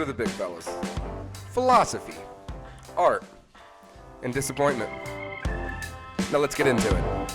for the big fellas. Philosophy, art, and disappointment. Now let's get into it.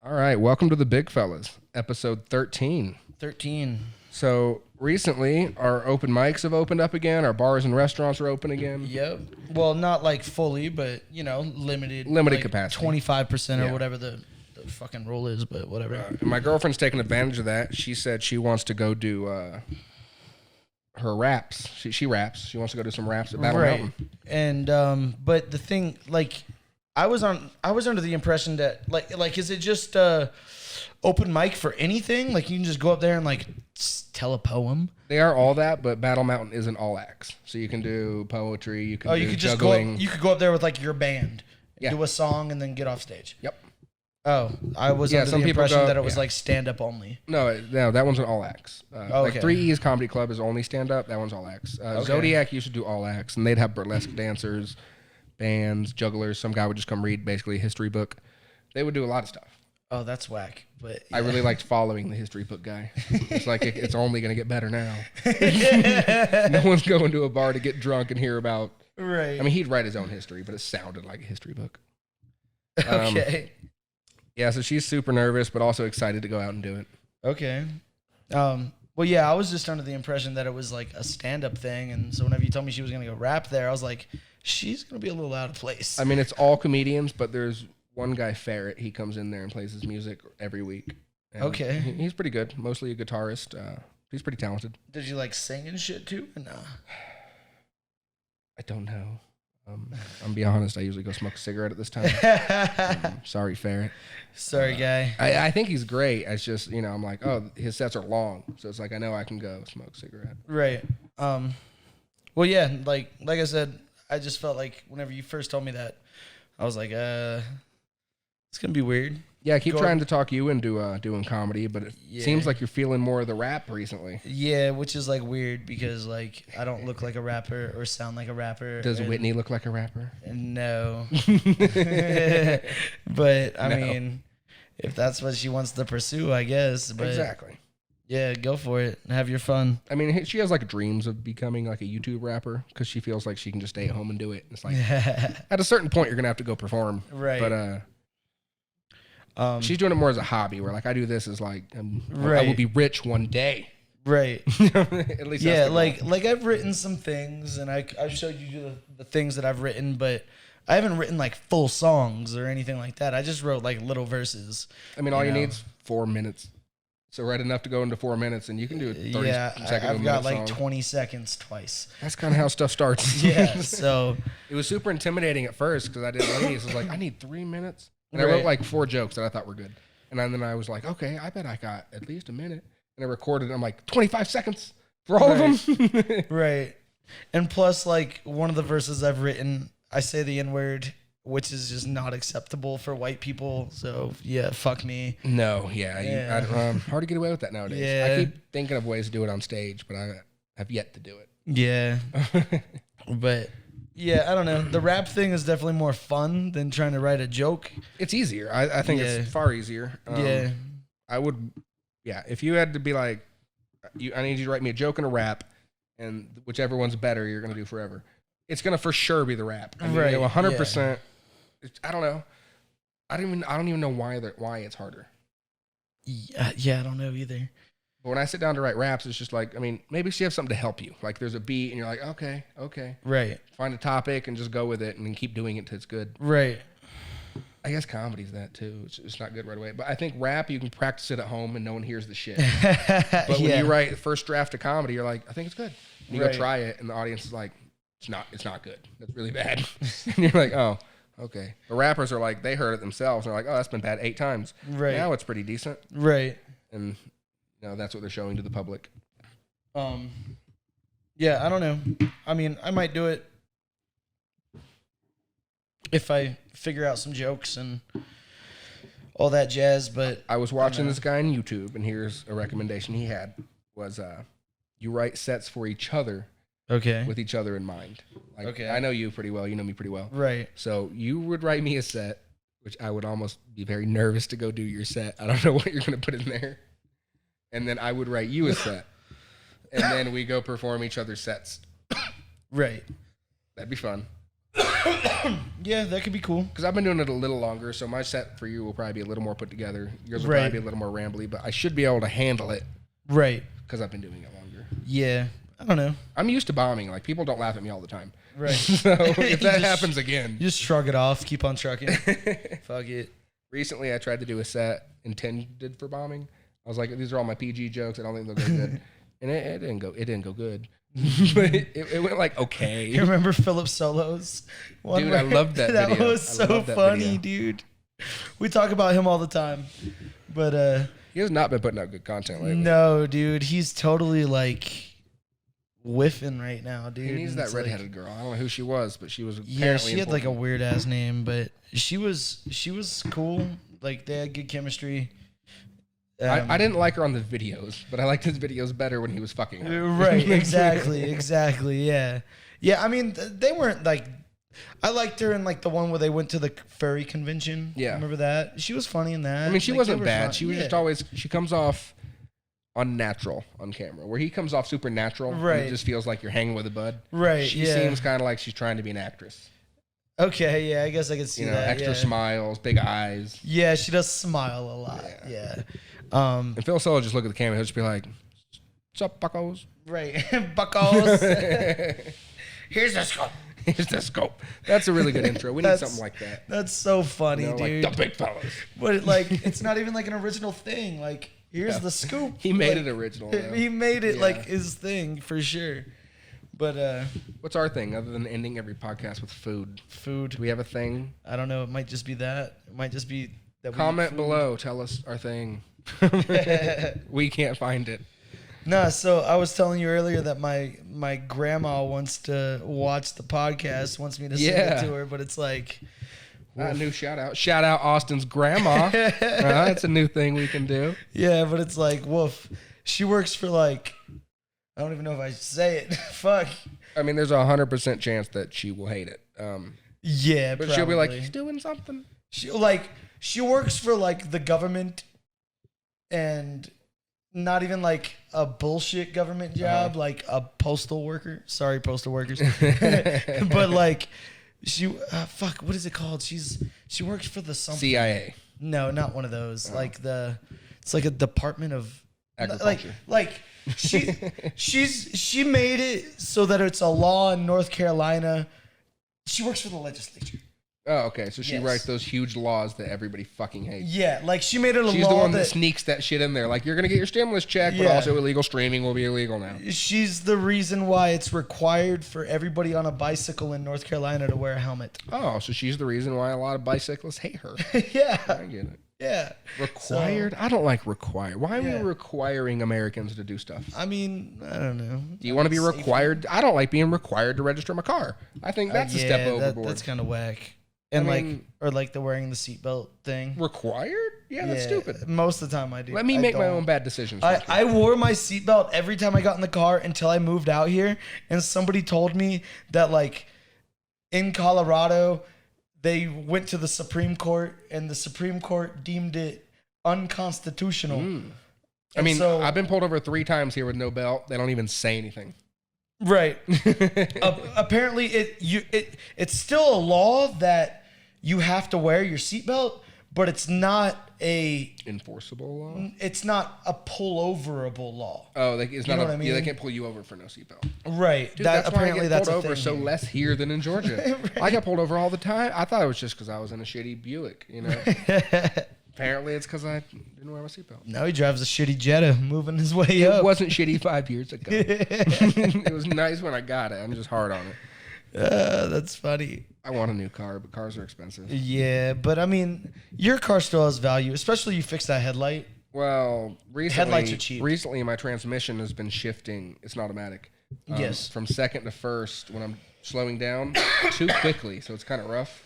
All right, welcome to the big fellas, episode 13. 13. So recently, our open mics have opened up again. Our bars and restaurants are open again. Yep. Well, not like fully, but, you know, limited like capacity. 25% Yeah. or whatever the fucking rule is, but whatever. And my girlfriend's taking advantage of that. She said she wants to go do her raps. She raps. She wants to go do some raps at Battle Mountain. And but the thing, like, I was under the impression that like is it just open mic for anything? Like you can just go up there and like tell a poem. They are all that, but Battle Mountain isn't all acts. So you can do poetry. You can do you could juggling. just you could go up there with like your band, Yeah. do a song, and then get off stage. Yep. Oh, I was under some the people impression go- that it was yeah. like stand up only. No, that one's an all acts. Like Okay. 3E's Comedy Club is only stand up. That one's all acts. Zodiac used to do all acts, and they'd have burlesque dancers, bands, jugglers. Some guy would just come read basically a history book. They would do a lot of stuff. Oh, that's whack. But I really liked following the history book guy. It's like it's only going to get better now. No one's going to a bar to get drunk and hear about. right. I mean, he'd write his own history, but it sounded like a history book. Okay. Yeah, so she's super nervous, but also excited to go out and do it. Okay. Well, yeah, I was just under the impression that it was like a stand-up thing, and so whenever you told me she was gonna go rap there, I was like, she's gonna be a little out of place. I mean, it's all comedians, but there's one guy, Ferret. He comes in there and plays his music every week. And Okay. He's pretty good. Mostly a guitarist. He's pretty talented. Did you like sing and shit too? No. I don't know. I'm be honest. I usually go smoke a cigarette at this time. Sorry, Ferret. Sorry, guy. I think he's great. It's just, I'm like, oh, his sets are long. So it's like, I know I can go smoke a cigarette. Right. Well, yeah, like I said, I just felt like whenever you first told me that, I was like, it's gonna be weird. Yeah, I keep Go- trying to talk you into doing comedy, but it Yeah. seems like you're feeling more of the rap recently. Yeah, which is like weird because like I don't look like a rapper or sound like a rapper. Does and- Whitney look like a rapper? No. But I No. mean, if that's what she wants to pursue, I guess. But Exactly. yeah, go for it. Have your fun. I mean, she has like dreams of becoming like a YouTube rapper because she feels like she can just stay at home and do it. It's like at a certain point, you're gonna have to go perform. Right. But she's doing it more as a hobby. Where like I do this as like I will Right. be rich one day. right. At least Yeah, that's the goal. like I've written some things, and I've showed you the things that I've written, but I haven't written like full songs or anything like that. I just wrote like little verses. I mean, all you know. need is 4 minutes. So write enough to go into 4 minutes, and you can do a 30 Yeah, second I've got like song. 20 seconds twice. That's kind of how stuff starts. Yeah, so It was super intimidating at first because I did ladies. I was like, I need 3 minutes. And I wrote Right. like 4 jokes that I thought were good. And then I was like, okay, I bet I got at least a minute. And I recorded, and I'm like, 25 seconds for all of them. right. And plus, like, one of the verses I've written, I say the N-word, which is just not acceptable for white people. So, yeah, fuck me. No, yeah. Yeah. Hard to get away with that nowadays. Yeah. I keep thinking of ways to do it on stage, but I have yet to do it. Yeah. But, yeah, I don't know. The rap thing is definitely more fun than trying to write a joke. It's easier. I think Yeah. it's far easier. Yeah. I would, yeah. If you had to be like, I need you to write me a joke and a rap, and whichever one's better, you're gonna do forever. It's gonna for sure be the rap. I mean, Right, 100%. I don't know. I don't even know why it's harder. Yeah, I don't know either. But when I sit down to write raps, it's just like, I mean, maybe she has something to help you. Like there's a beat, and you're like, okay. Right. Find a topic and just go with it, and then keep doing it till it's good. Right. I guess comedy's that too. It's not good right away. But I think rap, you can practice it at home, and no one hears the shit. But when you write the first draft of comedy, you're like, I think it's good. And you Right. go try it, and the audience is like, it's not good. That's really bad. And you're like, oh, okay. The rappers are like, they heard it themselves. And they're like, oh, that's been bad 8 times. Right. Now it's pretty decent. Right. And that's what they're showing to the public. Yeah, I don't know. I mean, I might do it if I figure out some jokes and all that jazz, but I was watching know. this guy on YouTube, and here's a recommendation he had was you write sets for each other okay. with each other in mind. Like, Okay. I know you pretty well. You know me pretty well. Right. So you would write me a set which I would almost be very nervous to go do your set. I don't know what you're going to put in there. And then I would write you a set. And then we go perform each other's sets. Right. That'd be fun. Yeah, that could be cool. Because I've been doing it a little longer, so my set for you will probably be a little more put together. Yours will Right. probably be a little more rambly, but I should be able to handle it Right. because I've been doing it longer. Yeah. I don't know. I'm used to bombing. Like, people don't laugh at me all the time. Right. So if You that just- happens again. You just shrug it off. Keep on trucking. Fuck it. Recently, I tried to do a set intended for bombing. I was like, these are all my PG jokes. I don't think they'll go good. And it didn't go good. But it went like, okay. You remember Philip Solo's one? Dude, I loved that video. That was I so loved that funny, video. dude. We talk about him all the time. But He has not been putting out good content lately. no, dude, he's totally like whiffing right now, dude. He needs And that it's like- redheaded girl. I don't know who she was, but she was Yeah, apparently she had like a important. weird ass name, but she was cool. Like they had good chemistry. I didn't like her on the videos, but I liked his videos better when he was fucking her. Right, exactly, yeah. Yeah, I mean, they weren't like, I liked her in like the one where they went to the furry convention. Yeah. Remember that? She was funny in that. I mean, she Like, wasn't they were bad. fun- She was yeah. just always, she comes off unnatural on camera, where he comes off super natural. and Right. it just feels like you're hanging with a bud. Right, She yeah. seems kind of like she's trying to be an actress. Okay, yeah, I guess I could see You know, that. extra yeah. smiles, big eyes. Yeah, she does smile a lot. Yeah. And Phil Solo just look at the camera. He'll just be like, "What's up, buckos?" Right. Buckos. Here's the scope. Here's the scope. That's a really good intro. We need That's- something like that. That's so funny, You know, dude. like the big fellas. But like, it's not even like an original thing. Like, here's Yeah. the scoop. He made Like, it original. though. He made it Yeah. like his thing for sure. But What's our thing other than ending every podcast with food? food. Do we have a thing? I don't know. It might just be that. It might just be that. we eat Comment food. below. Tell us our thing. We can't find it. No, so I was telling you earlier that my grandma wants to watch the podcast, wants me to send Yeah. it to her, but it's like, A new shout out. Shout out Austin's grandma. That's a new thing we can do. yeah, but it's like, woof. She works for like, I don't even know if I should say it. Fuck. I mean, there's a 100% chance that she will hate it. Yeah, But she'll be like, probably. he's doing something. She works for like the government and not even like a bullshit government job, like a postal worker. Sorry, postal workers. But like she fuck, what is it called? She works for the something. CIA. No, not one of those. Like it's like a department of Agriculture. Like she made it so that it's a law in North Carolina. She works for the legislature. Oh, okay. So she Yes. writes those huge laws that everybody fucking hates. Yeah, like she made it a She's law the one that that sneaks that shit in there. Like, you're going to get your stimulus check, but Yeah. also illegal streaming will be illegal now. she's the reason why it's required for everybody on a bicycle in North Carolina to wear a helmet. Oh, so she's the reason why a lot of bicyclists hate her. Yeah, I get it. yeah. Required? I don't like required. Why are Yeah. we requiring Americans to do stuff? I mean, I don't know. Do you want to be Safe- required? I don't like being required to register my car. I think that's a step overboard. That's kind of whack. And I like, mean- or like the wearing the seatbelt thing. Required? Yeah, that's stupid. Most of the time I do. Let me I make my don't. own bad decisions. I wore my seatbelt every time I got in the car until I moved out here. And somebody told me that, like, in Colorado, they went to the Supreme Court and the Supreme Court deemed it unconstitutional. I mean, so- I've been pulled over 3 times here with no belt. They don't even say anything. Right. Apparently, it's still a law that you have to wear your seatbelt, but it's not a Enforceable law? it's not a pulloverable law. Oh, like it's You not. know what I Yeah, they mean? can't pull you over for no seatbelt. Right. Dude, that that's apparently why I get that's pulled a over thing so here. less here than in Georgia. I got pulled over all the time. I thought it was just because I was in a shitty Buick. You know. Apparently, it's because I didn't wear my seatbelt. Now he drives a shitty Jetta, moving his way It up. wasn't shitty 5 years ago. It was nice when I got it. I'm just hard on it. That's funny. I want a new car, but cars are expensive. Yeah, but I mean, your car still has value, especially you fix that headlight. Well, recently, Headlights are cheap. Recently, my transmission has been shifting. It's an automatic. Yes. From second to first when I'm slowing down too quickly, so it's kind of rough.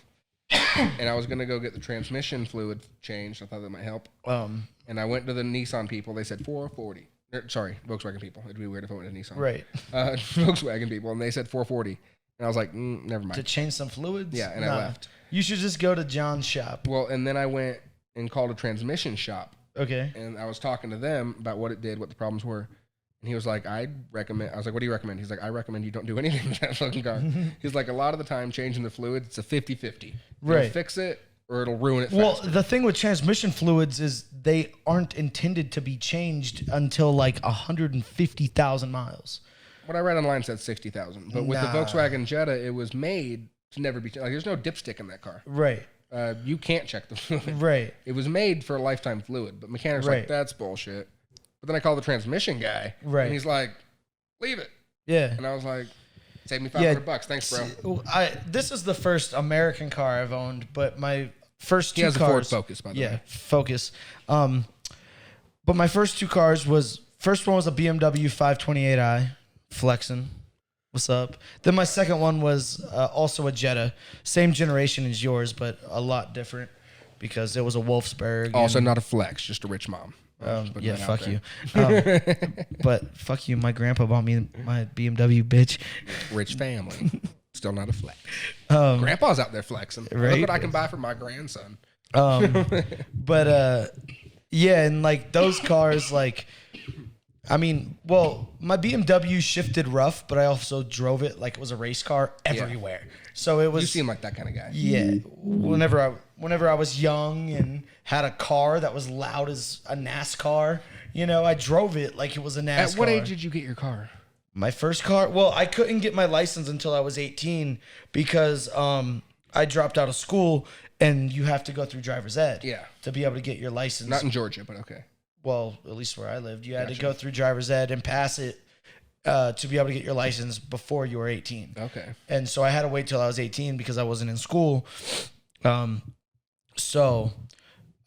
And I was gonna go get the transmission fluid changed. I thought that might help. And I went to the Nissan people. They said 440. Sorry, Volkswagen people. It'd be weird if I went to Nissan. Right. Volkswagen people, and they said 440. And And I was like, never mind. To change some fluids? Yeah, and I left. You should just go to John's shop. Well, and then I went and called a transmission shop. Okay. And I was talking to them about what it did, what the problems were. And he was like, I was like, what do you recommend? He's like, I recommend you don't do anything with that fucking car. He's like, a lot of the time changing the fluid, it's a 50-50. Right. It'll fix it or it'll ruin it faster. Well, the thing with transmission fluids is they aren't intended to be changed until like 150,000 miles. What I read online said 60,000. But with the Volkswagen Jetta, it was made to never be, like, there's no dipstick in that car. Right. You can't check the fluid. Right. It was made for a lifetime fluid, but mechanics are like, that's bullshit. But then I called the transmission guy, and he's like, leave it. Yeah. And I was like, save me $500. Thanks, bro. This is the first American car I've owned, but my first two cars. He has cars, a Ford Focus, by the way. Yeah, Focus. But my first two cars first one was a BMW 528i, flexing. What's up? Then my second one was also a Jetta, same generation as yours, but a lot different because it was a Wolfsburg. Also not a flex, just a rich mom. Yeah, fuck you. But fuck you, my grandpa bought me my BMW, bitch. Rich family. Still not a flex. Grandpa's out there flexing. Right? Look what I can buy for my grandson. But yeah, and like those cars, like, I mean, well, my BMW shifted rough, but I also drove it like it was a race car everywhere. Yeah. So it was. You seem like that kind of guy. Yeah. Whenever I was young and had a car that was loud as a NASCAR, I drove it like it was a NASCAR. At what age did you get your car? My first car? Well, I couldn't get my license until I was 18 because I dropped out of school and you have to go through driver's ed. Yeah. To be able to get your license. Not in Georgia, but okay. Well, at least where I lived, you had to go through driver's ed and pass it to be able to get your license before you were 18. Okay. And so I had to wait till I was 18 because I wasn't in school. So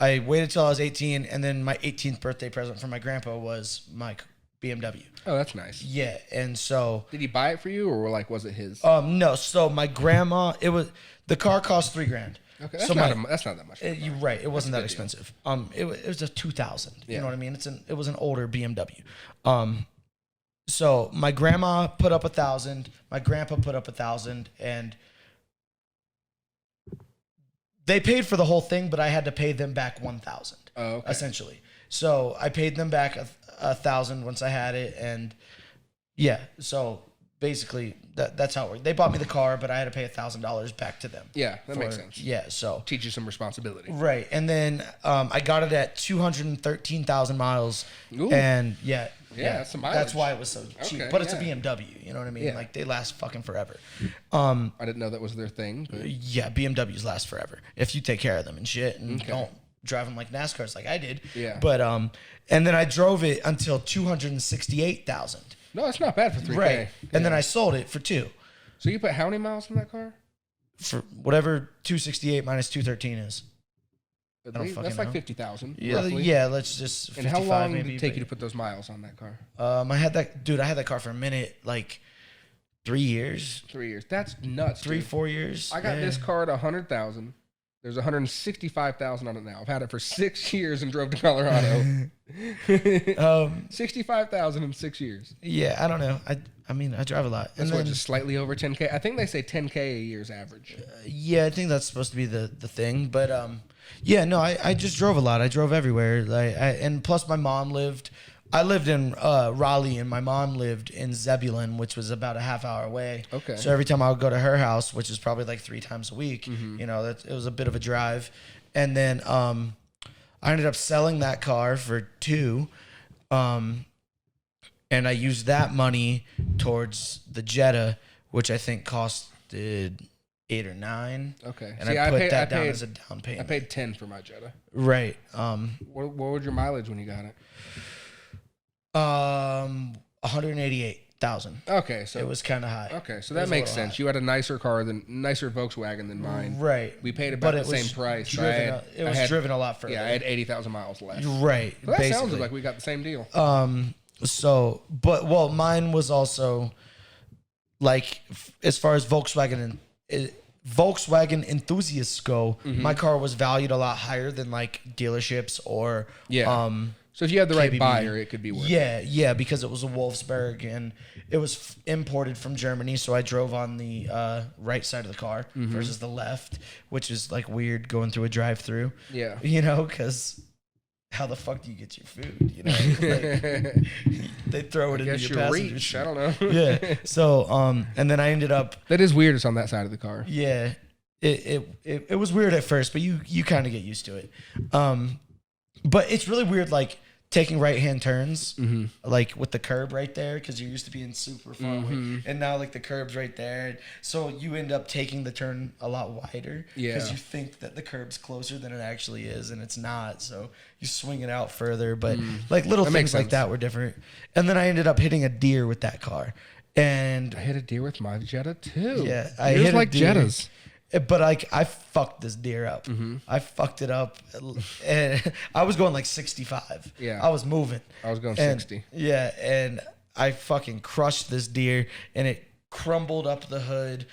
I waited till I was 18, and then my 18th birthday present from my grandpa was my BMW. Oh, that's nice. Yeah, and so did he buy it for you, or was it his? No. So my grandma, the car cost $3,000. Okay, that's not that much. You're right. It wasn't that expensive. It was a 2000. Yeah. You know what I mean? It was an older BMW. So my grandma put up 1,000. My grandpa put up 1,000, and they paid for the whole thing, but I had to pay them back 1,000. Oh, okay. Essentially. So I paid them back 1,000 once I had it, and yeah. So basically, that's how it worked. They bought me the car, but I had to pay $1,000 back to them. Yeah, that makes sense. Yeah, so teach you some responsibility. Right, and then I got it at 213,000 miles. Ooh. And yeah, that's some mileage. That's why it was so cheap. Okay, but it's a BMW, you know what I mean? Yeah. Like they last fucking forever. I didn't know that was their thing. But yeah, BMWs last forever if you take care of them and shit, and don't drive them like NASCARs like I did. Yeah. But and then I drove it until 268,000. No, it's not bad for $3,000. Right, Yeah. and then I sold it for $2,000. So you put how many miles in that car? For whatever 268 minus 213 is. That's like 50,000. Yeah, roughly. yeah. Let's just. 55 and how long maybe, did it take you to put those miles on that car? I had that car for a minute, like 3 years. 3 years. That's nuts. 4 years. I got this car at 100,000. There's 165,000 on it now. I've had it for 6 years and drove to Colorado. 65,000 in 6 years. Yeah, I don't know. I mean, I drive a lot. That's just slightly over 10K. I think they say 10K a year's average. Yeah, I think that's supposed to be the thing. But yeah, no, I just drove a lot. I drove everywhere. And plus my mom I lived in Raleigh, and my mom lived in Zebulon, which was about a half hour away. Okay. So every time I would go to her house, which is probably like 3 times a week, it was a bit of a drive. And then I ended up selling that car for $2,000. And I used that money towards the Jetta, which I think costed $8,000 or $9,000. Okay. And I put that down as a down payment. I paid $10,000 for my Jetta. Right. What was your mileage when you got it? 188,000. Okay, so it was kind of high. Okay, so that makes sense. High. You had a nicer Volkswagen than mine. Right. We paid about the same price. It was driven a lot further. Yeah, I had 80,000 miles less. Right. So that sounds like we got the same deal. So, mine was also like, as far as Volkswagen enthusiasts go, my car was valued a lot higher than like dealerships or So if you have the right KBB. buyer, it could be worth it. Yeah, because it was a Wolfsburg and it was imported from Germany. So I drove on the right side of the car versus the left, which is like weird going through a drive-through. Yeah. You know, because how the fuck do you get your food? You know, like, they throw it into your passenger reach. seat. I don't know. Yeah. So and then I ended up. That is weird. It's on that side of the car. Yeah. It was weird at first, but you kind of get used to it. But it's really weird, like taking right-hand turns, like with the curb right there, because you're used to being super far away, and now like the curb's right there, so you end up taking the turn a lot wider because you think that the curb's closer than it actually is, and it's not. So you swing it out further, but like little things like that were different. And then I ended up hitting a deer with that car, and I hit a deer with my Jetta too. Yeah, I Deers hit a like deer. Jettas. But like I fucked this deer up. I fucked it up, and I was going like 65. Yeah. I was moving. I was going And- 60. Yeah, and I fucking crushed this deer, and it crumbled up the hood.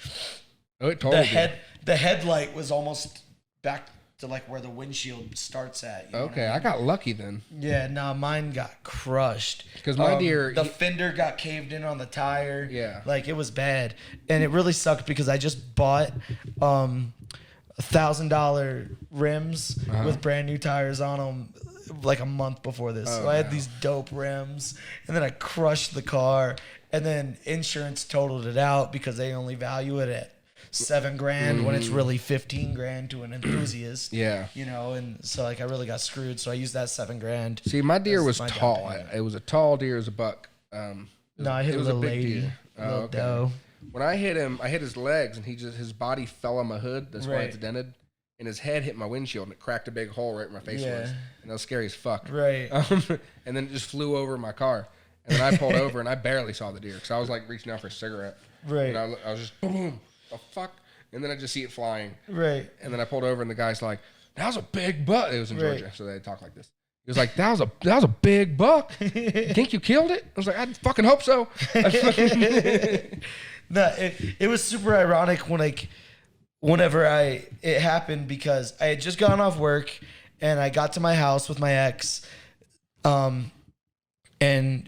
Oh, it told you. The headlight was almost back to like where the windshield starts at. You know what Okay, I I mean? got lucky then. Yeah, no, mine got crushed. 'Cause my deer- the fender got caved in on the tire. Yeah. Like it was bad. And it really sucked because I just bought $1,000 rims with brand new tires on them like a month before this. So I had these dope rims, and then I crushed the car, and then insurance totaled it out because they only value it at $7,000 when it's really $15,000 to an enthusiast. Yeah. You know, and so like I really got screwed. So I used that $7,000. See, my deer As was my down tall. payment. It was a tall deer. It was a buck. No, I hit it a was little big lady, deer. Oh, little okay. doe. When I hit him, I hit his legs, and his body fell on my hood. That's why it's Right. dented. And his head hit my windshield, and it cracked a big hole right where my face Yeah. was. And that was scary as fuck. Right. And then it just flew over my car. And then I pulled over, and I barely saw the deer because I was like reaching out for a cigarette. Right. And I was just boom, the fuck. And then I just see it flying. Right. And then I pulled over, and the guy's like, "That was a big buck." It was in Right. Georgia, so they talk like this. He was like, "That was a big buck. Think you killed it?" I was like, "I fucking hope so." No, it was super ironic whenever it happened because I had just gotten off work and I got to my house with my ex, and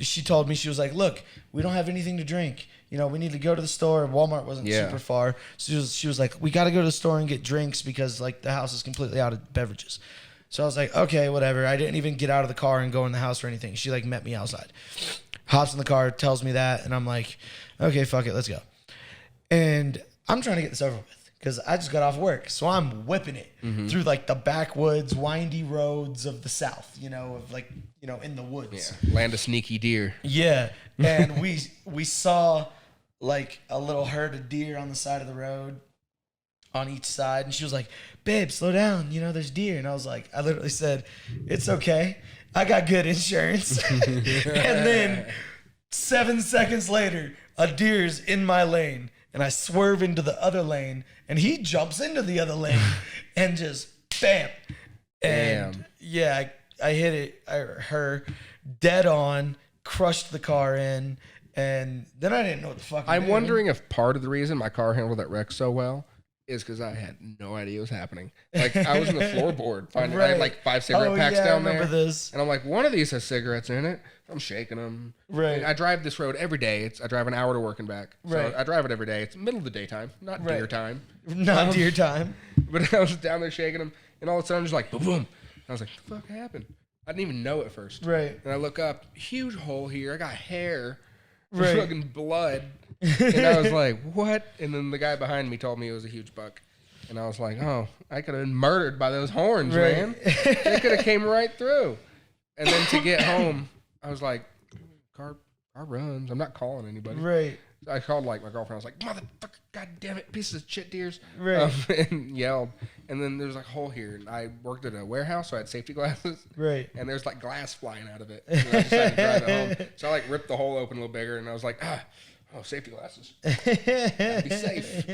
she told me, she was like, "Look, we don't have anything to drink. You know, we need to go to the store." Walmart wasn't super far, so she was like, "We got to go to the store and get drinks because like the house is completely out of beverages." So I was like, "Okay, whatever." I didn't even get out of the car and go in the house or anything. She like met me outside, hops in the car, tells me that, and I'm like, "Okay, fuck it, let's go." And I'm trying to get this over with because I just got off work. So I'm whipping it through like the backwoods, windy roads of the South, you know, of like, you know, in the woods. Yeah, land of sneaky deer. Yeah. And we saw like a little herd of deer on the side of the road on each side. And she was like, "Babe, slow down. You know, there's deer." And I literally said, "It's okay. I got good insurance." And then 7 seconds later, a deer's in my lane. And I swerve into the other lane, and he jumps into the other lane, and just bam. And Damn. yeah, I hit her dead on, crushed the car in, and then I didn't know what the fuck. I'm wondering if part of the reason my car handled that wreck so well is because I had no idea what was happening. Like I was in the floorboard, I had like 5 cigarette packs down there. I remember this. And I'm like, one of these has cigarettes in it. I'm shaking them. Right. I drive this road every day. I drive an hour to work and back. So Right. I drive it every day. It's middle of the daytime, not Right. deer time. Not deer time. But I was down there shaking them, and all of a sudden, I'm just like, boom, boom. And I was like, the fuck happened? I didn't even know at first. Right. And I look up, huge hole here. I got hair, Right. fucking blood. And I was like, what? And then the guy behind me told me it was a huge buck. And I was like, oh, I could have been murdered by those horns, Right. man. They could have came right through. And then to get home, I was like, car runs. I'm not calling anybody. Right. I called like my girlfriend. I was like, "Motherfucker, god damn it, pieces of shit deers!" Right. And yelled. And then there's like a hole here. And I worked at a warehouse, so I had safety glasses. Right. And there's like glass flying out of it. And I decided to drive it home. So I like ripped the hole open a little bigger, and I was like, safety glasses. Be safe.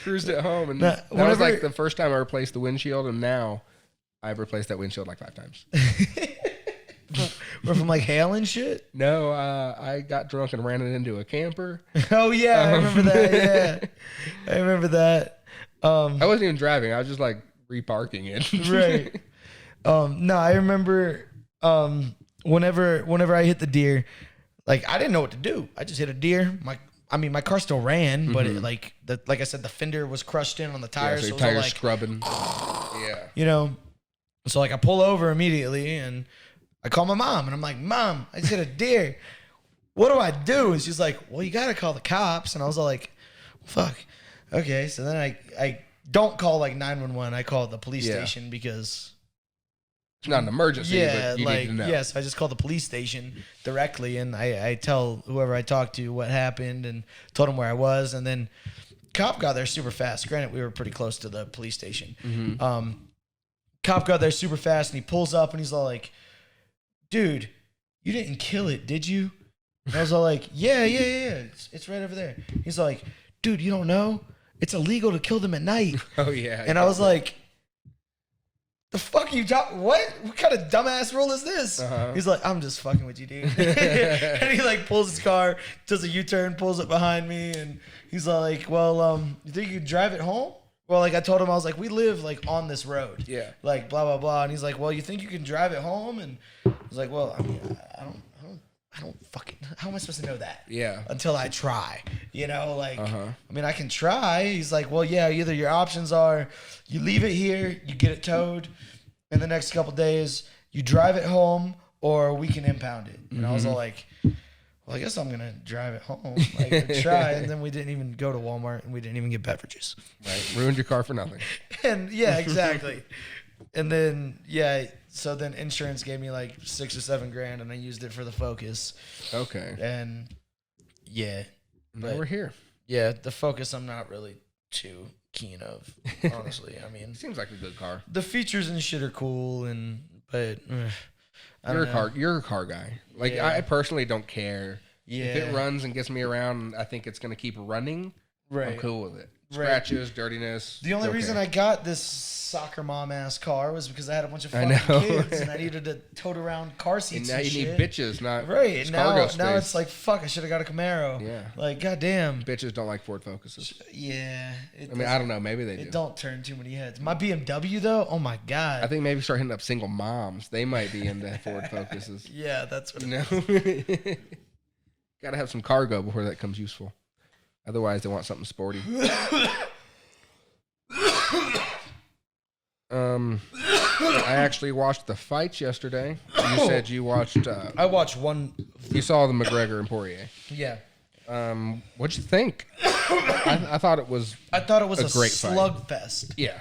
Cruised it home, and that was like the first time I replaced the windshield, and now I've replaced that windshield like 5 times. We're from like hail and shit. No, I got drunk and ran it into a camper. Oh yeah, I remember that. Yeah, I remember that. I wasn't even driving. I was just like reparking it. Right. No, I remember Whenever I hit the deer, like I didn't know what to do. I just hit a deer. My car still ran, but it, like I said, the fender was crushed in on the tires. So so your it was all tire's like, scrubbing. Yeah. you know. So like I pull over immediately and I call my mom and I'm like, Mom, I just hit a deer. What do I do? And she's like, well, you gotta call the cops. And I was all like, fuck. Okay. So then I don't call like 911. I call the police station because It's not an emergency, but you like, need to know. yes, I just called the police station directly and I tell whoever I talked to what happened and told them where I was. And then cop got there super fast. Granted, we were pretty close to the police station. Cop got there super fast and he pulls up and he's all like, dude, you didn't kill it, did you? And I was all like, yeah. It's right over there. He's like, dude, you don't know? It's illegal to kill them at night. Oh, yeah. And I was like, the fuck you talking? What kind of dumbass rule is this? He's like, I'm just fucking with you, dude. And he like pulls his car, does a U-turn, pulls it behind me, and he's like, well, you think you could drive it home? Well, like I told him, I was like, we live like on this road. Yeah. Like blah blah blah. And he's like, well, you think you can drive it home? And I was like, well, I mean, I don't fucking. How am I supposed to know that? Yeah. Until I try, like. I mean, I can try. He's like, well, yeah. Either your options are, you leave it here, you get it towed, in the next couple days, you drive it home, or we can impound it. And I was all like, well, I guess I'm gonna drive it home, like try. And then we didn't even go to Walmart, and we didn't even get beverages. Right. Ruined your car for nothing. And yeah, exactly. And then so then insurance gave me like $6 or $7 grand, and I used it for the Focus. Okay. And yeah, Now we're here. yeah, the Focus I'm not really too keen of, honestly. I mean, Seems like a good car. the features and shit are cool, but I You're don't a know. You're a car guy. Like Yeah. I personally don't care. Yeah, If it runs and gets me around, I think it's gonna keep running. right. I'm cool with it. Right. Scratches, dirtiness. The only it's reason okay. I got this soccer mom ass car was because I had a bunch of I fucking know. kids and I needed to tote around car And seats now and you shit. need bitches, not Right. just Now cargo space. it's like, fuck, I should have got a Camaro. Yeah. Like, goddamn. Bitches don't like Ford Focuses. Yeah. I mean, I don't know. Maybe they do. It don't turn too many heads. My BMW though, oh my god. I think maybe start hitting up single moms. They might be into Ford Focuses. yeah, that's what. You know, gotta have some cargo before that comes useful. Otherwise, they want something sporty. I actually watched the fights yesterday. You said you watched. I watched one. You saw the McGregor and Poirier. Yeah. What'd you think? I thought it was. I thought it was A a great fight. slugfest. Yeah,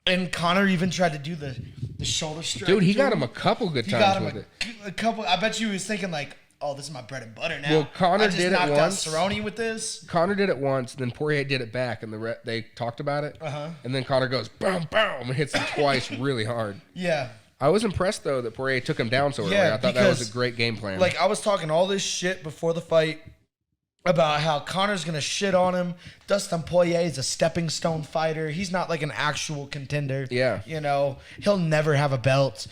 And Connor even tried to do the shoulder strike. dude, he to got him a couple good He got times him with it. a couple. I bet you he was thinking like, "Oh, this is my bread and butter now." Well, Conor I just did it knocked once. out Cerrone with this. Connor did it once, then Poirier did it back, and they talked about it. And then Connor goes boom, boom, and hits him twice really hard. Yeah. I was impressed though that Poirier took him down so early. Yeah, I thought that was because, a great game plan. Like I was talking all this shit before the fight about how Connor's gonna shit on him. Dustin Poirier is a stepping stone fighter. He's not like an actual contender. Yeah. He'll never have a belt.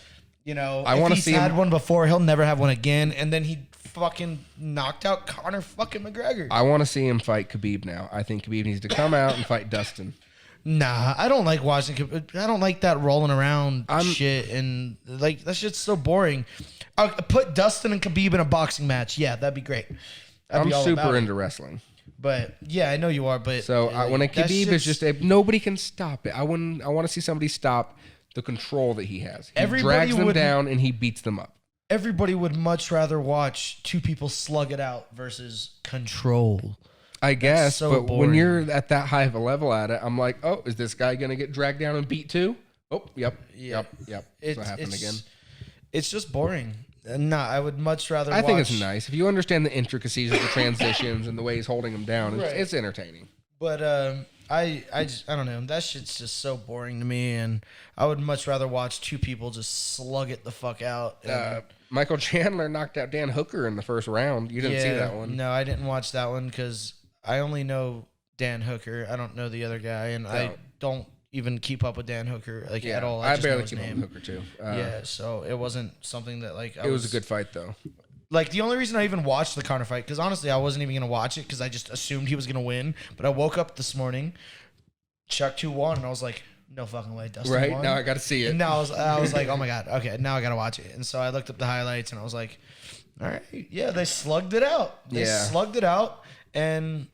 I if wanna he's see had him- one before, he'll never have one again. And then he fucking knocked out Conor fucking McGregor. I want to see him fight Khabib now. I think Khabib needs to come out and fight Dustin. Nah, I don't like watching. I don't like that rolling around shit, and like that shit's so boring. I'll put Dustin and Khabib in a boxing match. Yeah, that'd be great. I'd I'm be all about super it. into wrestling. But yeah, I know you are. But So when a that Khabib is shit's- just nobody can stop it. I want to see somebody stop the control that he has. He Everybody drags them would- down and he beats them up. everybody would much rather watch two people slug it out versus control. I guess, so but when boring. you're at that high of a level at it, I'm like, oh, is this guy gonna get dragged down and beat too? Oh, yep. That's what happened again. It's just boring. No, I would much rather. I think watch, it's nice if you understand the intricacies of the transitions and the way he's holding him down. Right. It's entertaining. But I don't know. That shit's just so boring to me, and I would much rather watch two people just slug it the fuck out. and- Michael Chandler knocked out Dan Hooker in the first round. You didn't see that one. No, I didn't watch that one because I only know Dan Hooker. I don't know the other guy, and I don't even keep up with Dan Hooker at all. I just know barely his keep up name. with Hooker too. Yeah, so it wasn't something that like It was a good fight though. Like the only reason I even watched the Conor fight, because honestly I wasn't even gonna watch it because I just assumed he was gonna win. But I woke up this morning, Chuck 2-1, and I was like, no fucking way. Dustin Right won. now, I got to see it. And now I was like, oh my god, okay, now I gotta watch it. And so I looked up the highlights, and I was like, all right, yeah, they slugged it out. They slugged it out, and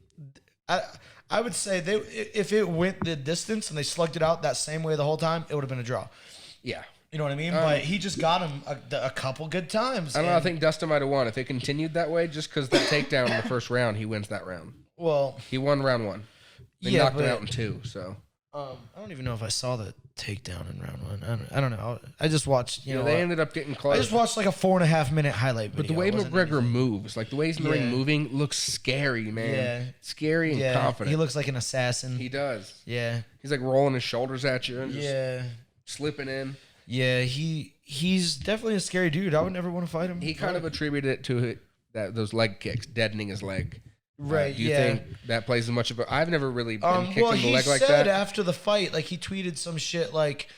I would say if it went the distance and they slugged it out that same way the whole time, it would have been a draw. Yeah. You know what I mean? But he just got him a couple good times. I don't know. I think Dustin might have won. If it continued that way, just because that takedown in the first round, he wins that round. Well, he won round 1. They knocked him out in 2, so. I don't even know if I saw the takedown in round 1. I don't know. I just watched, they ended up getting close. I just watched like a 4.5 minute highlight video. But the way McGregor moves, like the way he's in the ring moving, looks scary, man. Yeah. Scary and confident. He looks like an assassin. He does. Yeah. He's like rolling his shoulders at you and just slipping in. Yeah, he's definitely a scary dude. I would never want to fight him. He kind of attributed it to those leg kicks, deadening his leg. Right. Do you think that plays as much of a... I've never really been kicked in the leg like that. Well, he said after the fight, like he tweeted some shit like,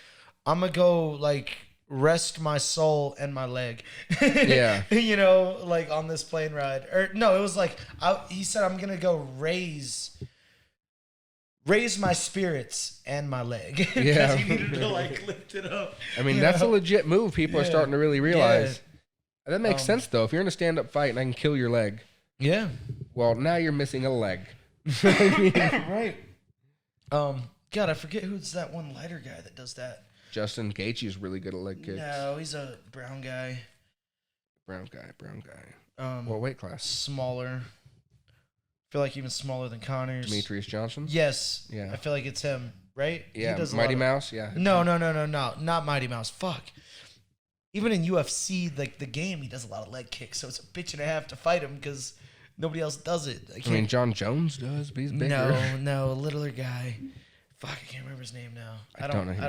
I'm going to go like rest my soul and my leg. Yeah. You know, like on this plane ride. Or no, it was like, he said, I'm going to go raise my spirits and my leg. Yeah. He needed to like lift it up. I mean, that's a legit move people are starting to really realize. Yeah. That makes sense though. If you're in a stand-up fight and I can kill your leg. Yeah. Well, now you're missing a leg. Right. God, I forget who's that one lighter guy that does that. Justin Gaethje is really good at leg kicks. No, he's a brown guy. Brown guy. What weight class? Smaller. I feel like even smaller than Connors. Demetrius Johnson? Yes. Yeah. I feel like it's him, right? Yeah. Mighty Mouse? Yeah. No. Not Mighty Mouse. Fuck. Even in UFC, like the game, he does a lot of leg kicks, so it's a bitch and a half to fight him because nobody else does it. I mean, John Jones does, but he's bigger. No, littler guy. Fuck, I can't remember his name now. I don't know who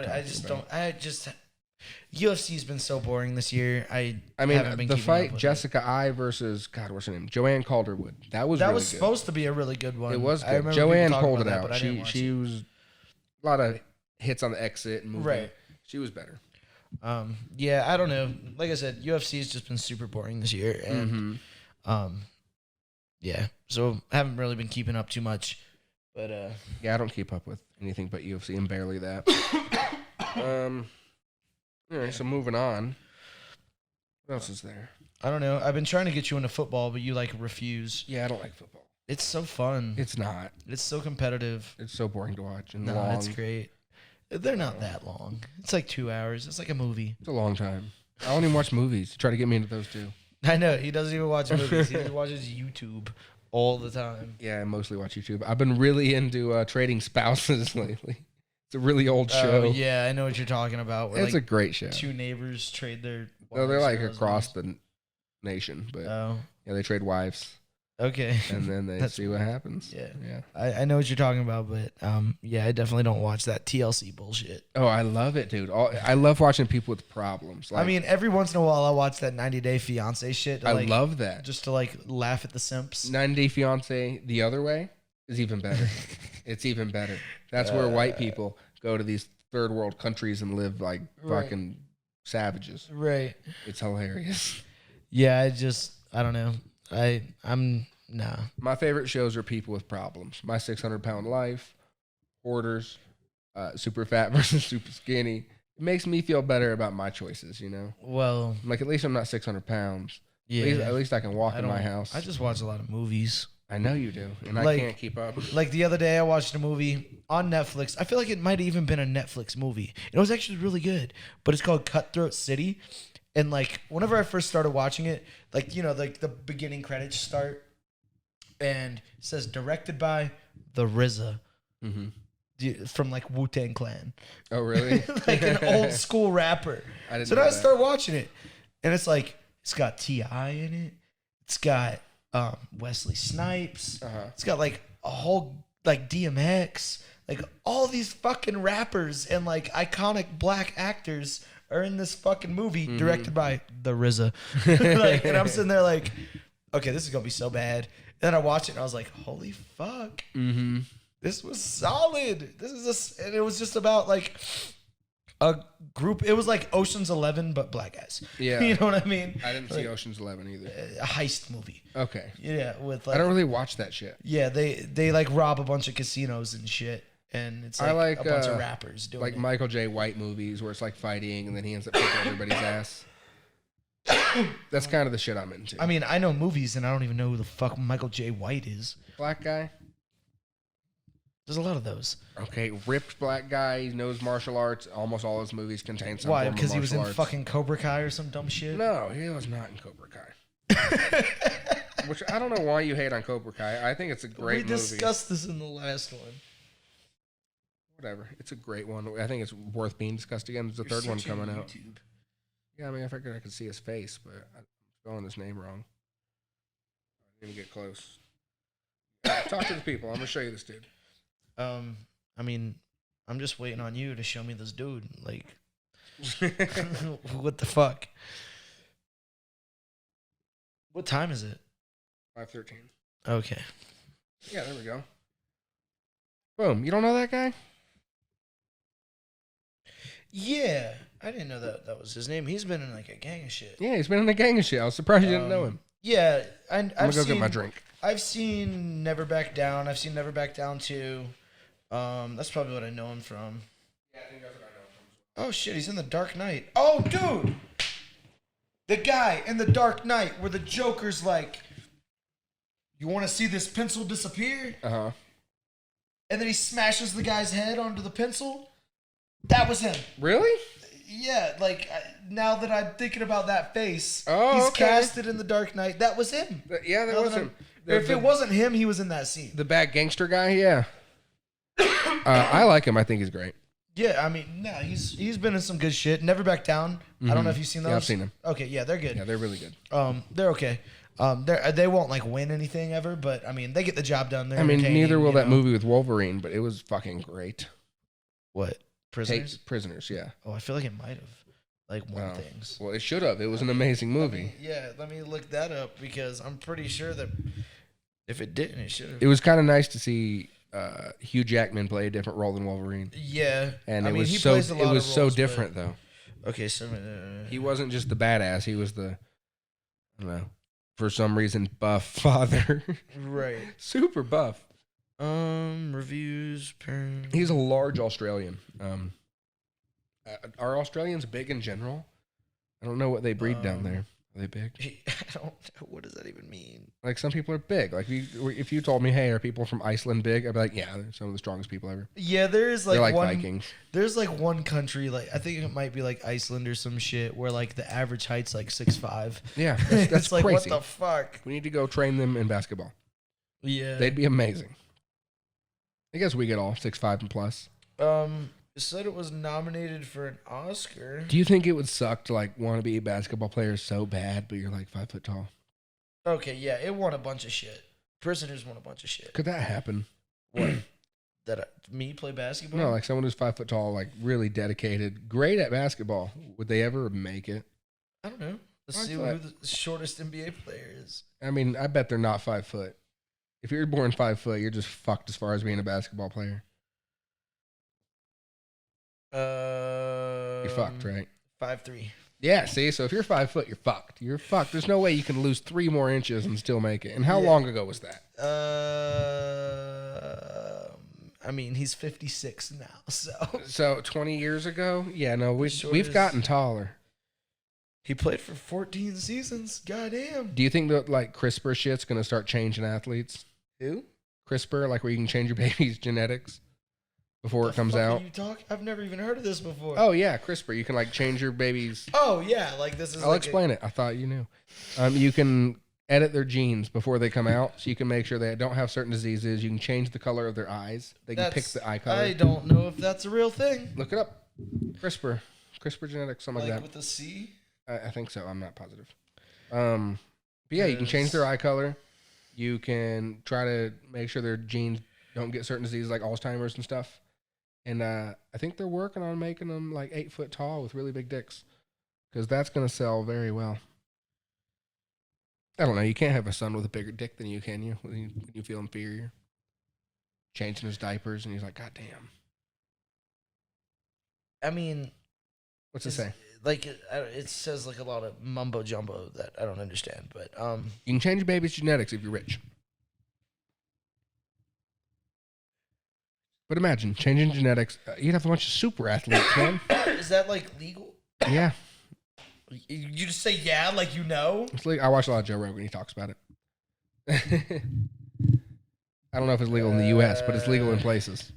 UFC's been so boring this year. I mean, the fight Jessica I versus what's her name? Joanne Calderwood. That was supposed to be a really good one. It was good. Joanne pulled it out. She was a lot of hits on the exit and moving. Right. She was better. Yeah, I don't know. Like I said, UFC's just been super boring this year, and yeah. So I haven't really been keeping up too much, but yeah, I don't keep up with anything but UFC and barely that. All right, so moving on. What else is there? I don't know. I've been trying to get you into football, but you like refuse. Yeah, I don't like football. It's so fun. It's not. It's so competitive. It's so boring to watch and long. No, it's great. They're not that long. It's like 2 hours. It's like a movie. It's a long time. I don't even watch movies. Try to get me into those too. I know. He doesn't even watch movies. He just watches YouTube all the time. Yeah, I mostly watch YouTube. I've been really into Trading Spouses lately. It's a really old show. Yeah, I know what you're talking about. It's a great show. Two neighbors trade their... No, they're like across the nation. But yeah, they trade wives. Okay. And then they see what happens. Yeah. I know what you're talking about, but yeah, I definitely don't watch that TLC bullshit. Oh, I love it, dude. I love watching people with problems. Like, I mean, every once in a while I watch that 90 Day Fiance shit. I love that. Just to like laugh at the simps. 90 Day Fiance the other way is even better. It's even better. That's where white people go to these third world countries and live like fucking savages. Right. It's hilarious. Yeah, I don't know. I'm nah. My favorite shows are people with problems. My 600-pound life, hoarders, super fat versus super skinny. It makes me feel better about my choices, you know? Well, like at least I'm not 600 pounds. Yeah. At least I can walk in my house. I just watch a lot of movies. I know you do, and I can't keep up. Like the other day I watched a movie on Netflix. I feel like it might have even been a Netflix movie. It was actually really good, but it's called Cutthroat City. And like whenever I first started watching it, like, you know, like the beginning credits start and it says directed by the RZA from like Wu-Tang Clan. Oh, really? Like an old school rapper. I didn't so know now that. I start watching it and it's like, it's got T.I. in it. It's got Wesley Snipes. It's got like a whole like DMX, like all these fucking rappers and like iconic black actors are in this fucking movie directed by the RZA. Like, and I'm sitting there like, okay, this is gonna be so bad. And then I watched it and I was like, holy fuck, this was solid. And it was just about like a group. It was like Ocean's 11 but black guys. Yeah, you know what I mean. I didn't see Ocean's 11 either. A heist movie. Okay. Yeah, with like, I don't really watch that shit. Yeah, they like rob a bunch of casinos and shit. and it's I like, like a bunch of rappers doing like it. Michael J. White movies where it's like fighting and then he ends up kicking everybody's ass. That's kind of the shit I'm into. I mean, I know movies, and I don't even know who the fuck Michael J. White is. Black guy. There's a lot of those. Okay, ripped black guy. He knows martial arts. Almost all his movies contain some Why? form of Because he was in martial arts. fucking Cobra Kai or some dumb shit? No, he was not in Cobra Kai. Which I don't know why you hate on Cobra Kai. I think it's a great movie. We discussed this in the last one. Whatever. It's a great one. I think it's worth being discussed again. There's a third one coming out. Yeah, I mean, I figured I could see his face, but I'm spelling his name wrong. I didn't even get close. Talk to the people. I'm going to show you this dude. I mean, I'm just waiting on you to show me this dude. Like, what the fuck? What time is it? 5:13. Okay. Yeah, there we go. Boom. You don't know that guy? Yeah, I didn't know that was his name. He's been in like a gang of shit. Yeah, he's been in a gang of shit. I was surprised you didn't know him. Yeah, I'm going to go get my drink. I've seen Never Back Down. I've seen Never Back Down 2. That's probably what I know him from. Yeah, I think that's what I know him from. Oh shit, he's in The Dark Knight. Oh dude, the guy in The Dark Knight where the Joker's like, "You want to see this pencil disappear?" Uh-huh. And then he smashes the guy's head onto the pencil. That was him. Really? Yeah, like now that I'm thinking about that face, Oh, he's okay. casted in The Dark Knight. That was him. Yeah, that was him. If it wasn't him, he was in that scene. The bad gangster guy, yeah. I like him. I think he's great. Yeah, I mean, no, he's been in some good shit. Never Back Down. I don't know if you've seen those. Yeah, I've seen them. Okay, yeah, they're good. Yeah, they're really good. They're okay. They won't like win anything ever, but I mean, they get the job done. They're I mean, entertaining, neither will you that know? movie with Wolverine, but it was fucking great. What? Prisoners? Prisoners, yeah. Oh, I feel like it might have like won things. Well, it should have. It was an amazing movie. Yeah, let me look that up because I'm pretty sure that if it didn't, it should have. It was kind of nice to see Hugh Jackman play a different role than Wolverine. Yeah, And I mean, it was he so plays a lot it was of so roles, different but- though. Okay, so He wasn't just the badass. He was the, I don't know, for some reason buff father. right. Super buff. Reviews. He's a large Australian. Are Australians big in general? I don't know what they breed down there. Are they big? I don't know. What does that even mean? Like some people are big. Like if you told me, hey, are people from Iceland big? I'd be like, yeah, they're some of the strongest people ever. Yeah, there's They're like one. Vikings. There's like one country, like I think it might be like Iceland or some shit, where like the average height's like 6'5". Yeah, that's It's like crazy. what the fuck? We need to go train them in basketball. Yeah. They'd be amazing. I guess we get all 6'5" and plus. It said it was nominated for an Oscar. Do you think it would suck to like want to be a basketball player so bad, but you're like 5 foot tall? Okay, yeah, it won a bunch of shit. Prisoners won a bunch of shit. Could that happen? What? Me play basketball? No, like someone who's 5 foot tall, like really dedicated, great at basketball. Would they ever make it? I don't know. Let's I see thought- who the shortest NBA player is. I mean, I bet they're not 5 foot. If you're born 5 foot, you're just fucked as far as being a basketball player. You're fucked, right? 5'3". Yeah, see, so if you're 5 foot, you're fucked. You're fucked. There's no way you can lose 3 more inches and still make it. And how Yeah. long ago was that? I mean, he's 56 now, so So 20 years ago? Yeah, no, we've Shortest- gotten taller. he played for 14 seasons. Goddamn. Do you think that like CRISPR shit's gonna start changing athletes? Who? CRISPR, like where you can change your baby's genetics before it comes out? I've never even heard of this before. Oh yeah, CRISPR. You can like change your baby's. Oh yeah, like this is. I'll explain it. I thought you knew. You can edit their genes before they come out, so you can make sure they don't have certain diseases. You can change the color of their eyes. They can pick the eye color. I don't know if that's a real thing. Look it up. CRISPR genetics, something like that. With a C. I think so. I'm not positive. But yeah, you can change their eye color. You can try to make sure their genes don't get certain diseases like Alzheimer's and stuff. And I think they're working on making them like 8 foot tall with really big dicks, because that's going to sell very well. I don't know. You can't have a son with a bigger dick than you, can you? When you feel inferior. Changing his diapers, and he's like, God damn. I mean, What's it say? like it says like a lot of mumbo jumbo that I don't understand, but You can change your baby's genetics if you're rich. But imagine changing genetics. You'd have a bunch of super athletes, man. Is that like legal? Yeah. You just say yeah, like you know? It's I watch a lot of Joe Rogan. He talks about it. I don't know if it's legal in the U.S., but it's legal in places.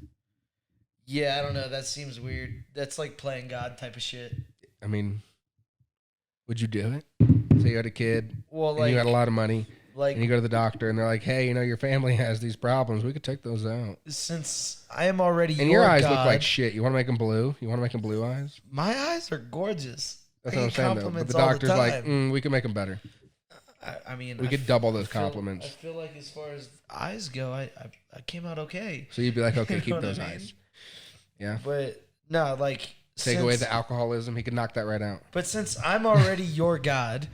Yeah, I don't know. That seems weird. That's like playing God type of shit. I mean, would you do it? Say you had a kid, Well, and like you had a lot of money, like and you go to the doctor, and they're like, "Hey, your family has these problems. We could take those out." since I am already And your eyes God, look like shit. You want to make them blue? You want to make them blue eyes? my eyes are gorgeous. That's I what I'm get saying, though. But compliments the all doctor's like, time. we can make them better. I mean, We could double those compliments. I feel like as far as eyes go, I came out okay. So you'd be like, okay, You keep know what those I mean? eyes. Yeah. But no, like Take away the alcoholism. He could knock that right out. But since I'm already your God,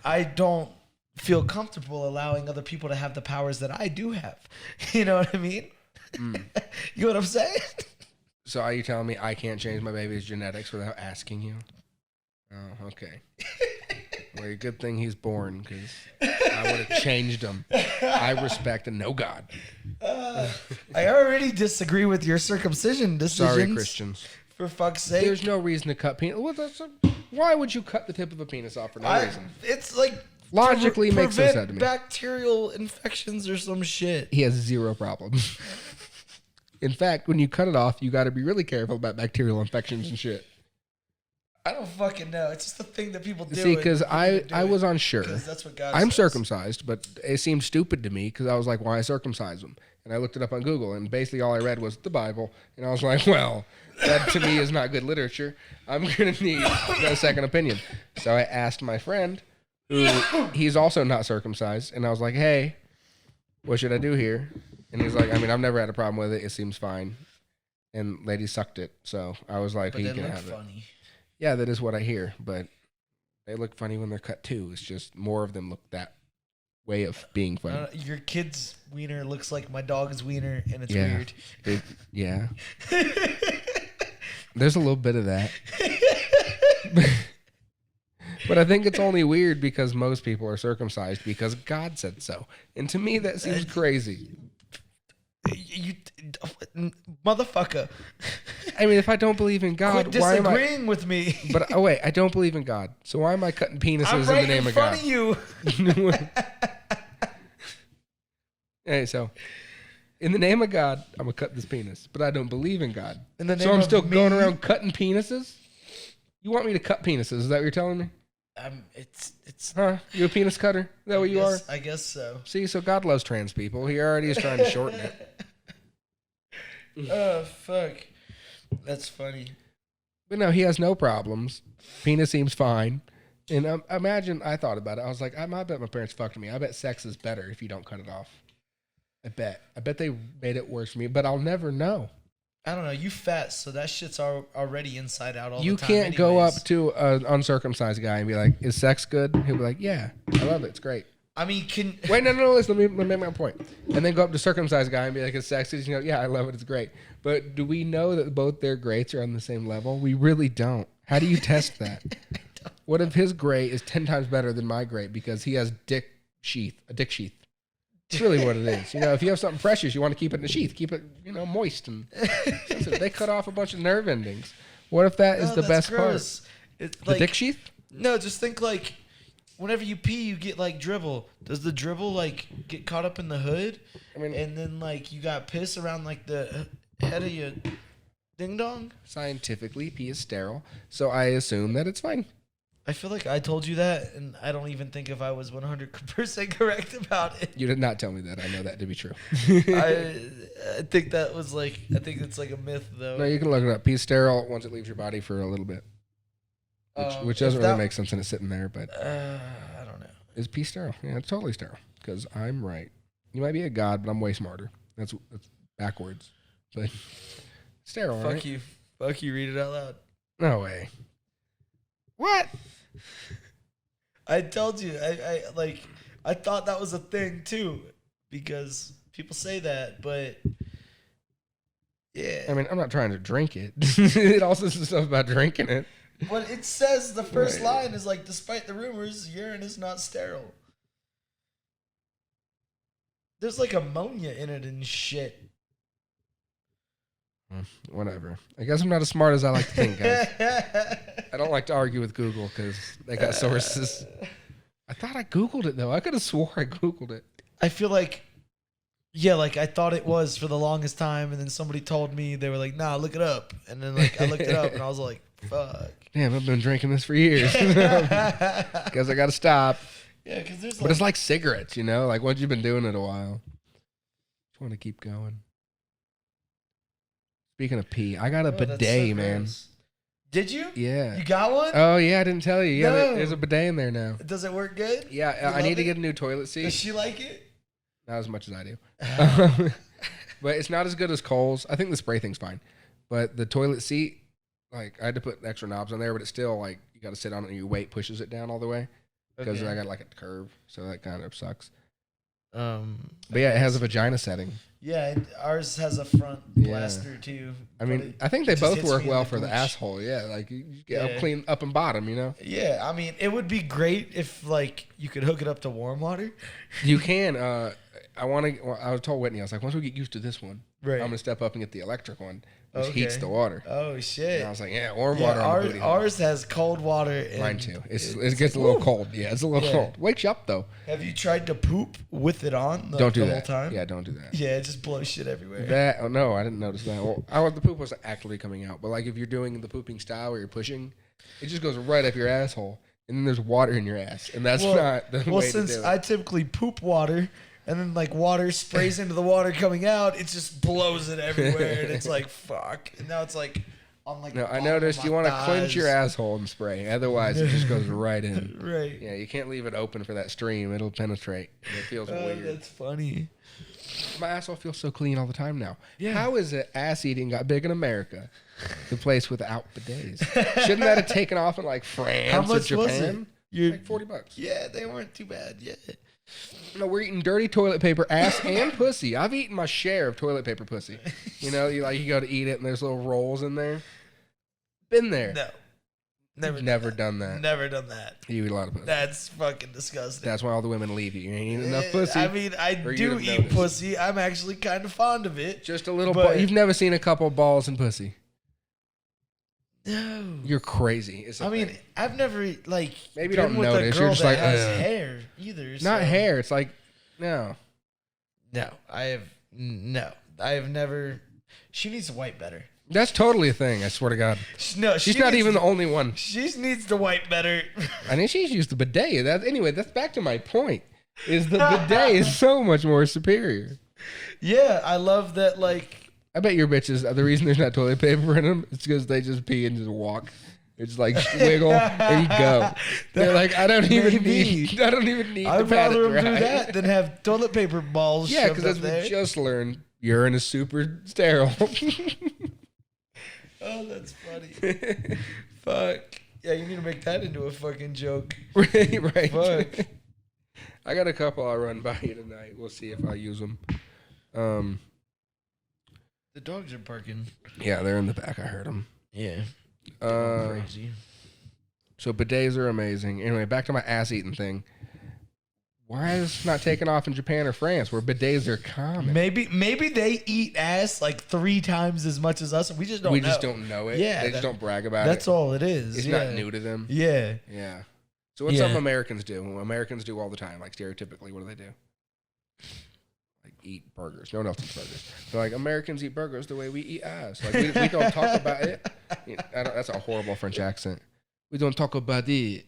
I don't feel comfortable allowing other people to have the powers that I do have. You know what I mean? You know what I'm saying? So are you telling me I can't change my baby's genetics without asking you? Oh, okay. Well, good thing he's born, because I would have changed him. I respect and know God. I already disagree with your circumcision decisions. Sorry, Christians. For fuck's sake. There's no reason to cut penis. Why would you cut the tip of a penis off for no reason? It's like Logically makes no sense to me. Bacterial infections or some shit. He has zero problems. In fact, when you cut it off, you got to be really careful about bacterial infections and shit. I don't fucking know. It's just the thing that people do. See, because I was unsure. That's what God I'm says. circumcised, but it seemed stupid to me because I was like, why circumcise them? And I looked it up on Google, and basically all I read was the Bible. And I was like, well, that to me is not good literature. I'm going to need a second opinion. So I asked my friend, who he's also not circumcised, and I was like, hey, what should I do here? And he's like, I mean, I've never had a problem with it. It seems fine. And lady sucked it. So I was like, but he they can look have it. funny. Yeah, that is what I hear, but they look funny when they're cut too. It's just more of them look that way of being funny. Your kid's wiener looks like my dog's wiener, and it's Yeah. weird. Yeah. There's a little bit of that. But I think it's only weird because most people are circumcised because God said so. And to me, that seems crazy. You motherfucker. I mean, if I don't believe in God, Quit why am I... disagreeing with me. But, oh wait, I don't believe in God. So why am I cutting penises I'm in right the name in of front God? of you. Hey, so... in the name of God, I'm going to cut this penis. But I don't believe in God. In the name So I'm of still me? going around cutting penises? You want me to cut penises? Is that what you're telling me? It's. Huh? You a penis cutter? Is that what you are? I guess so. See, so God loves trans people. He already is trying to shorten it. Oh fuck, that's funny. But no, he has no problems. Penis seems fine. And imagine, I thought about it. I was like, I bet my parents fucked me. I bet sex is better if you don't cut it off. I bet they made it worse for me, but I'll never know. I don't know. You fat, so that shit's already inside out all You the time. can't go up anyways. to an uncircumcised guy and be like, is sex good? He'll be like, yeah, I love it. It's great. I mean, Wait, no, listen, let me make my point. And then go up to circumcised guy and be like, it's sexy. You know, yeah, I love it. It's great. But do we know that both their greats are on the same level? We really don't. How do you test that? What if his great is 10 times better than my great because he has a dick sheath? It's really what it is. You know, if you have something precious, you want to keep it in the sheath. Keep it, moist. And sensitive. They cut off a bunch of nerve endings. What if that is the best gross. part? It's The like, dick sheath? No, just think like, whenever you pee, you get like dribble. Does the dribble like get caught up in the hood? I mean, And then like you got piss around like the head of your ding dong? scientifically, pee is sterile. So I assume that it's fine. I feel like I told you that, and I don't even think if I was 100% correct about it. You did not tell me that. I know that to be true. I think that was like, I think it's like a myth though. No, you can look it up. Pee is sterile once it leaves your body for a little bit. Which doesn't really make sense and it's sitting there, but I don't know. is pee sterile? Yeah, it's totally sterile. Because I'm right. You might be a god, but I'm way smarter. That's backwards. But sterile, right? Fuck you, read it out loud. No way. What? I told you, I thought that was a thing too, because people say that, but yeah. I mean, I'm not trying to drink it. It also says stuff about drinking it. But it says the first Right. line is like, despite the rumors, urine is not sterile. There's like ammonia in it and shit. Whatever. I guess I'm not as smart as I like to think, guys. I don't like to argue with Google because they got sources. I thought I Googled it, though. I could have swore I Googled it. I feel like, yeah, like I thought it was for the longest time, and then somebody told me, they were like, nah, look it up. And then like I looked it up, and I was like, fuck. Damn, I've been drinking this for years. Guess I got to stop. Yeah, because there's But it's like cigarettes, you know? Like once you've been doing it a while, just want to keep going. Speaking of pee, I got a bidet, man. Did you? Yeah. You got one? Oh, yeah, I didn't tell you. Yeah, No. there's a bidet in there now. Does it work good? Yeah, I need to get a new toilet Does seat. she like it? Not as much as I do. But it's not as good as Kohl's. I think the spray thing's fine. But the toilet seat, like, I had to put extra knobs on there, but it's still, like, you got to sit on it and your weight pushes it down all the way. Because I got, like, a curve, so that kind of sucks. But, yeah, it has a vagina setting. Yeah, ours has a front blaster, too. I mean, I think they both work well for the asshole. Yeah, like, you get clean up and bottom, you know? Yeah, I mean, it would be great if, like, you could hook it up to warm water. You can. I was told Whitney, I was like, once we get used to this one, Right. I'm going to step up and get the electric one, which heats the water. Oh, shit. And I was like, yeah, warm water on the booty. Ours has cold water. And mine too. It gets a little cold. Yeah, it's a little cold. Wakes you up, though. Have you tried to poop with it on Don't do the that. whole time? Yeah, don't do that. Yeah, it just blows shit everywhere. No, I didn't notice that. Well, the poop was actively coming out. But, like, if you're doing the pooping style where you're pushing, it just goes right up your asshole. And then there's water in your ass. And that's not the way to do it. Well, since I typically poop water, and then like water sprays into the water coming out, it just blows it everywhere, and it's like fuck. And now it's like on like. No, I noticed you want to clench your asshole and spray. Otherwise, it just goes right in. Right. Yeah, you can't leave it open for that stream. It'll penetrate. It feels weird. That's funny. My asshole feels so clean all the time now. Yeah. How is it ass eating got big in America? The place without bidets. Shouldn't that have taken off in like France How or much was Japan? it? Like $40. Yeah, they weren't too bad. Yeah. No, we're eating dirty toilet paper, ass and pussy. I've eaten my share of toilet paper pussy. You know, you go to eat it and there's little rolls in there. Been there. No. Never done that. Never done that. You eat a lot of pussy. That's fucking disgusting. That's why all the women leave you. You ain't eating enough pussy. I mean, I or do you'd have eat noticed. pussy. I'm actually kind of fond of it. Just a little But- You've never seen a couple balls and pussy. No. You're crazy. I mean, I've never like Maybe been don't with notice. a You're girl just that like, has ugh. hair either. not so- hair. It's like, no. No, I have never. She needs to wipe better. That's totally a thing. I swear to God. She's not even the only one. She needs to wipe better. I mean, she's used the bidet. Anyway, that's back to my point. Is the bidet is so much more superior. Yeah, I love that. Like, I bet your bitches, the reason there's not toilet paper in them is because they just pee and just walk. It's like wiggle and you go. They're like, I don't even need I'd to pat rather it them do dry. that than have toilet paper balls. Yeah, shoved because up as there. we just learned, urine is super sterile. Oh, that's funny. Fuck. Yeah, you need to make that into a fucking joke. right. Fuck. I got a couple I'll run by you tonight. We'll see if I use them. The dogs are barking. Yeah, they're in the back. I heard them. Yeah. Crazy. So bidets are amazing. Anyway, back to my ass eating thing. Why is this not taken off in Japan or France, where bidets are common? Maybe they eat ass like 3 times as much as us, and we just don't know. We just don't know it. Yeah, They just don't brag about That's it. all it is. It's yeah. not new to them. Yeah. Yeah. So what's something Americans do? Well, Americans do all the time. Like stereotypically, what do? Like eat burgers. No one else eats burgers. They're like, Americans eat burgers the way we eat ass. Like we don't talk about it. That's a horrible French accent. We don't talk about it.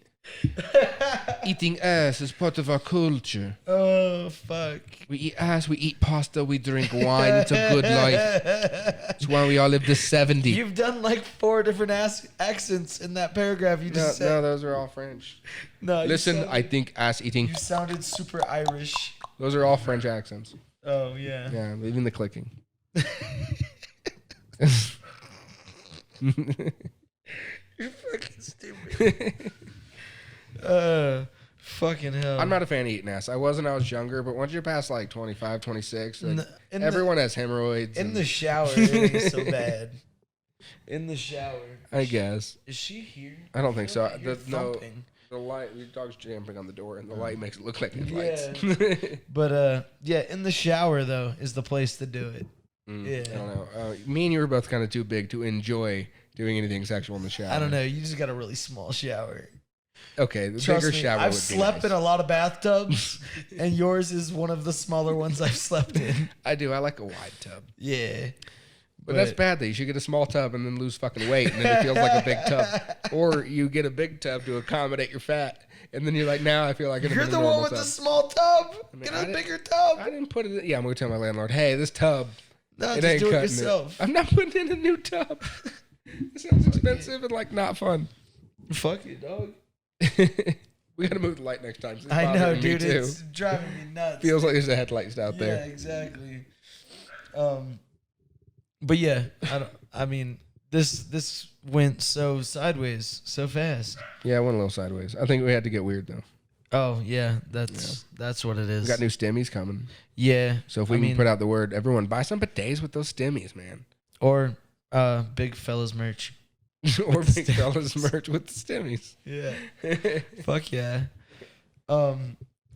Eating ass is part of our culture. Oh, fuck. We eat ass, we eat pasta, we drink wine. It's a good life. It's why we all live to 70. You've done like 4 different accents in that paragraph you just said. No, those are all French. No, Listen, I think ass eating. You sounded super Irish. Those are all French accents. Oh, yeah. Yeah, even the clicking. You're fucking stupid. Fucking hell. I'm not a fan of eating ass. I was when I was younger, but once you're past like 25, 26, like, In everyone has hemorrhoids. In and- the shower, it ain't so bad. In the shower. I guess. Is she here? I don't think so. You're No, thumping. the light, the dog's jumping on the door, and the light makes it look like Yeah. headlights. But yeah, in the shower though is the place to do it. Yeah. I don't know. Me and you were both kind of too big to enjoy doing anything sexual in the shower. I don't know. You just got a really small shower. Okay, the Trust bigger me, shower I've would be slept nice. in a lot of bathtubs, and yours is one of the smaller ones I've slept in. I do. I like a wide tub. Yeah. But that's bad that you should get a small tub and then lose fucking weight and then it feels like a big tub. Or you get a big tub to accommodate your fat and then you're like, now I feel like I'm You're in a the normal one with tub. the small tub. mean, Get I a didn't- bigger tub. I didn't put it. Yeah, I'm gonna tell my landlord, hey, this tub, No, it just ain't do it cutting yourself. it. I'm not putting in a new tub. It sounds expensive and like not fun. Fuck it, dog. We gotta move the light next time. It's I know, bothering me dude. too. It's driving me nuts. Feels like there's a headlights out Yeah, there. exactly. But yeah, I mean, this went so sideways so fast. Yeah, I went a little sideways. I think we had to get weird though. Oh yeah, that's what it is. We got new stimmies coming. Yeah. So if we can put out the word, everyone buy some bidets with those stimmies, man. or big fellas merch. Or big fellas merch with the stimmies. Yeah. Fuck yeah.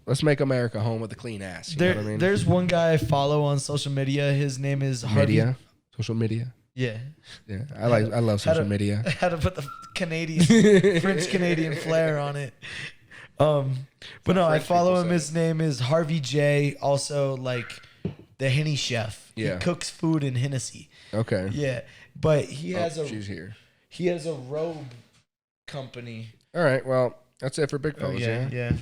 Let's make America home with a clean ass. You know what I mean? There's one guy I follow on social media. His name is Harvey. Media, social media. Yeah. Yeah, I love social media. How to put the Canadian French Canadian flair on it. But no, I French follow people him. say His name is Harvey J. Also, like the Henny chef. Yeah. He cooks food in Hennessy. Okay. Yeah, but he has She's here. he has a robe company. All right. Well, that's it for big fellas. yeah. yeah.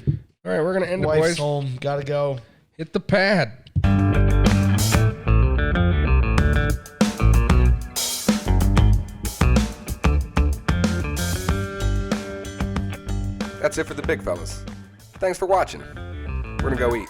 All right, we're gonna end it, Wife's boys. home. Gotta go. Hit the pad. That's it for the big fellas. Thanks for watching. We're gonna go eat.